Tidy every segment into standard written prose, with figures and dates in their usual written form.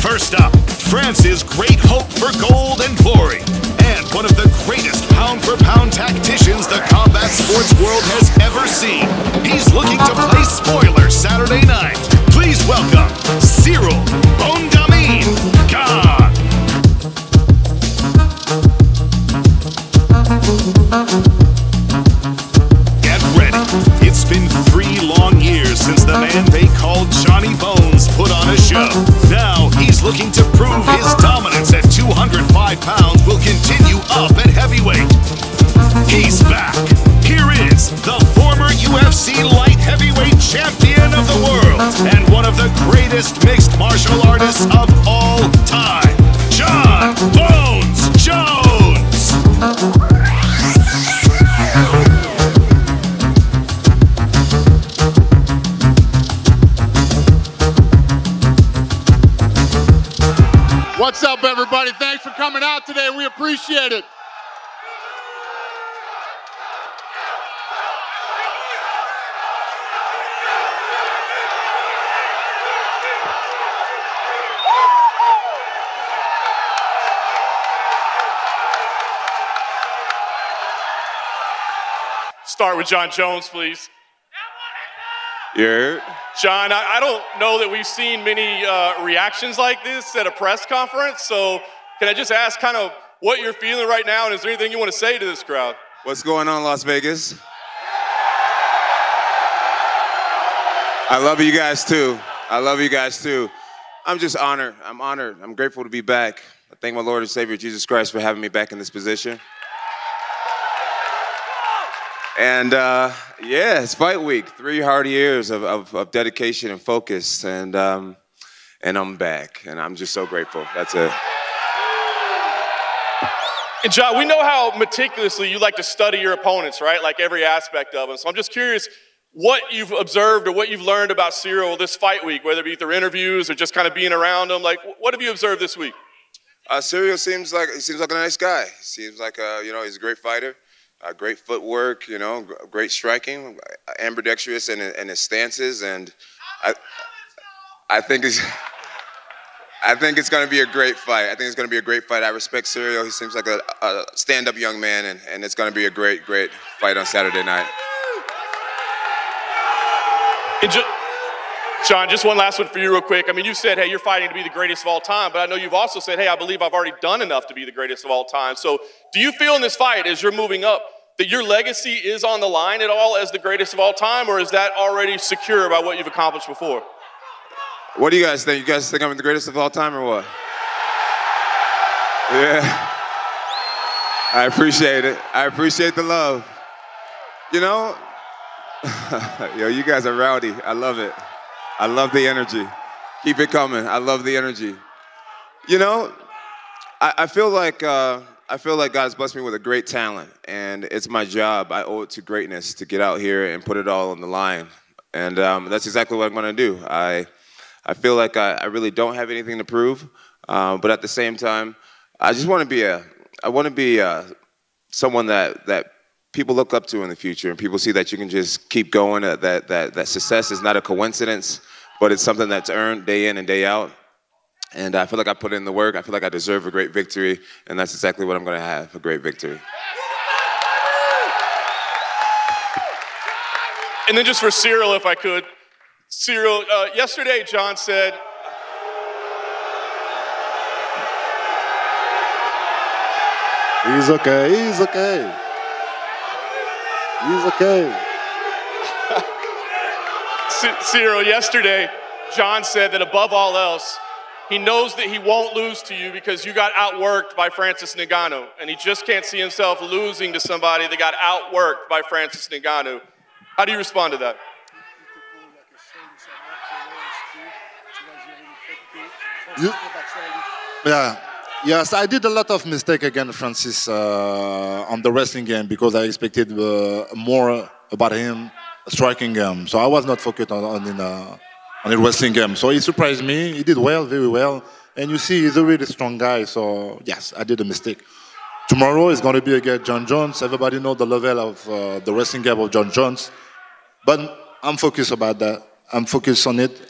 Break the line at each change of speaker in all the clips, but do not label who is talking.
First up, France's great hope for gold and glory, and one of the greatest pound-for-pound tacticians the combat sports world has ever seen. He's looking to play spoiler Saturday night. Please welcome Cyril Bondamin. God. Get ready. It's been 3 long years since the man they called Johnny Bones put on a show. Now he's looking to prove his dominance at 205 pounds will continue up at heavyweight. He's back. Here is the former UFC light heavyweight champion of the world and one of the greatest mixed martial artists of all time, Jon Bones Jones.
What's up, everybody? Thanks for coming out today. We appreciate it.
Start with Jon Jones, please.
Yeah.
Jon, I don't know that we've seen many reactions like this at a press conference, so can I just ask kind of what you're feeling right now, and is there anything you want to say to this crowd?
What's going on, Las Vegas? I love you guys too. I love you guys too. I'm just honored. I'm honored. I'm grateful to be back. I thank my Lord and Savior Jesus Christ for having me back in this position. And yeah, it's fight week. 3 hard years of dedication and focus, and I'm back, and I'm just so grateful. That's it.
And Jon, we know how meticulously you like to study your opponents, right? Like every aspect of them. So I'm just curious what you've observed or what you've learned about Cyril this fight week, whether it be through interviews or just kind of being around him. Like, what have you observed this week?
Cyril seems like a nice guy. He seems like he's a great fighter. Great footwork, great striking, ambidextrous in his stances, and I think it's going to be a great fight. I think it's going to be a great fight. I respect Cyril. He seems like a stand-up young man, and it's going to be a great fight on Saturday night.
And Jon, just one last one for you real quick. I mean, you said, hey, you're fighting to be the greatest of all time, but I know you've also said, hey, I believe I've already done enough to be the greatest of all time. So do you feel in this fight, as you're moving up, that your legacy is on the line at all as the greatest of all time, or is that already secure by what you've accomplished before?
What do you guys think? You guys think I'm the greatest of all time or what? Yeah. I appreciate it. I appreciate the love. Yo, you guys are rowdy. I love it. I love the energy. Keep it coming. I love the energy. I feel like God has blessed me with a great talent, and it's my job. I owe it to greatness to get out here and put it all on the line, and that's exactly what I'm going to do. I feel like I really don't have anything to prove, but at the same time, I just want to be someone that people look up to in the future, and people see that you can just keep going. That success is not a coincidence, but it's something that's earned day in and day out. And I feel like I put in the work. I feel like I deserve a great victory, and that's exactly what I'm going to have, a great victory.
And then just for Cyril, if I could. Cyril, yesterday Jon said,
He's okay, he's okay. He's okay.
Cyril, yesterday Jon said that above all else, he knows that he won't lose to you because you got outworked by Francis Ngannou, and he just can't see himself losing to somebody that got outworked by Francis Ngannou. How do you respond to that?
Yes, I did a lot of mistakes against Francis on the wrestling game because I expected more about him striking game. So I was not focused on the wrestling game. So he surprised me. He did well, very well. And you see, he's a really strong guy. So yes, I did a mistake. Tomorrow is going to be against Jon Jones. Everybody knows the level of the wrestling game of Jon Jones. But I'm focused about that. I'm focused on it.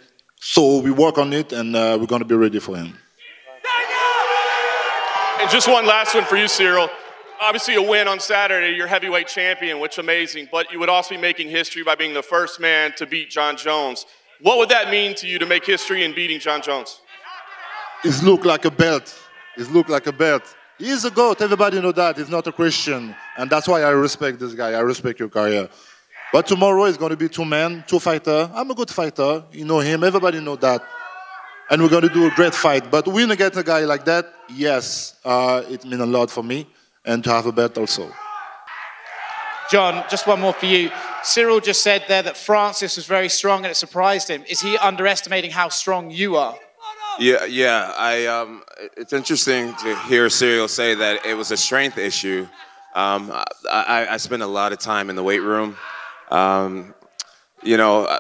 So we work on it, and we're going to be ready for him.
And just one last one for you, Cyril. Obviously a win on Saturday, you're heavyweight champion, which is amazing, but you would also be making history by being the first man to beat Jon Jones. What would that mean to you to make history in beating Jon Jones?
It look like a belt. It look like a belt. He's a GOAT, everybody know that. He's not a Christian. And that's why I respect this guy. I respect your career. But tomorrow is going to be two men, two fighters. I'm a good fighter. You know him. Everybody know that. And we're going to do a great fight. But winning against a guy like that, yes, it means a lot for me. And to have a belt also.
Jon, just one more for you. Cyril just said there that Francis was very strong and it surprised him. Is he underestimating how strong you are?
Yeah. It's interesting to hear Cyril say that it was a strength issue. I spend a lot of time in the weight room. You know,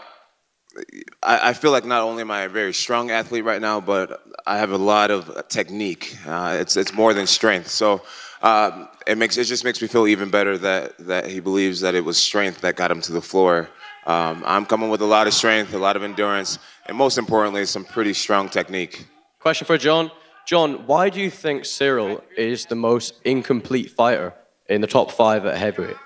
I feel like not only am I a very strong athlete right now, but I have a lot of technique. It's more than strength. So it just makes me feel even better that he believes that it was strength that got him to the floor. I'm coming with a lot of strength, a lot of endurance, and most importantly, some pretty strong technique.
Question for Jon. Jon, why do you think Cyril is the most incomplete fighter in the top 5 at heavyweight?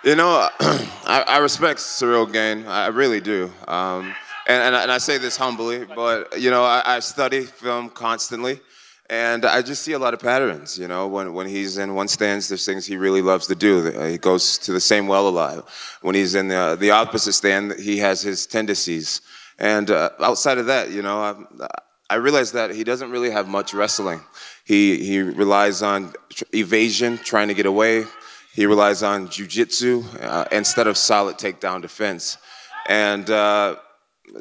You know, I respect Cyril Gane. I really do. And I say this humbly, but, you know, I study film constantly. And I just see a lot of patterns, you know. When he's in one stance, there's things he really loves to do. He goes to the same well a lot. When he's in the opposite stand, he has his tendencies. And outside of that, you know, I realize that he doesn't really have much wrestling. He relies on evasion, trying to get away. He relies on jiu-jitsu instead of solid takedown defense. And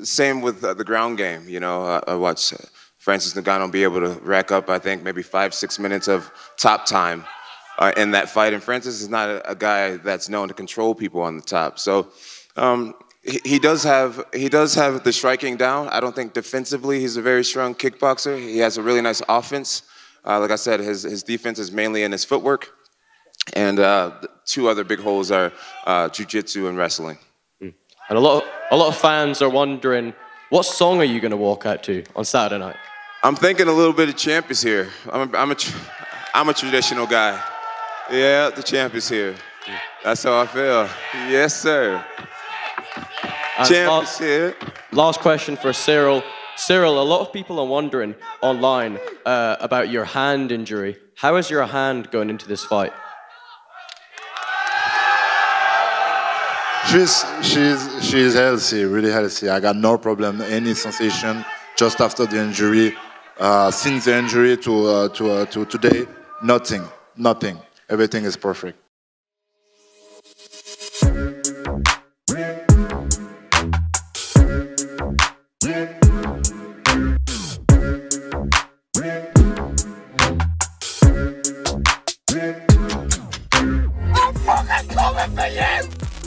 same with the ground game, you know. I watch Francis Ngannou be able to rack up, I think, maybe 5-6 minutes of top time in that fight. And Francis is not a guy that's known to control people on the top. So he does have the striking down. I don't think defensively he's a very strong kickboxer. He has a really nice offense. Like I said, his defense is mainly in his footwork. And the 2 other big holes are jiu-jitsu and wrestling.
And a lot of fans are wondering, what song are you going to walk out to on Saturday night?
I'm thinking a little bit of Champ is here. I'm a traditional guy. Yeah, the Champ is here. That's how I feel. Yes, sir. Champ is here.
Last question for Cyril. Cyril, a lot of people are wondering online about your hand injury. How is your hand going into this fight?
She's healthy, really healthy. I got no problem, any sensation just after the injury. Since the injury to today, nothing. Everything is perfect.
I'm fucking coming for you!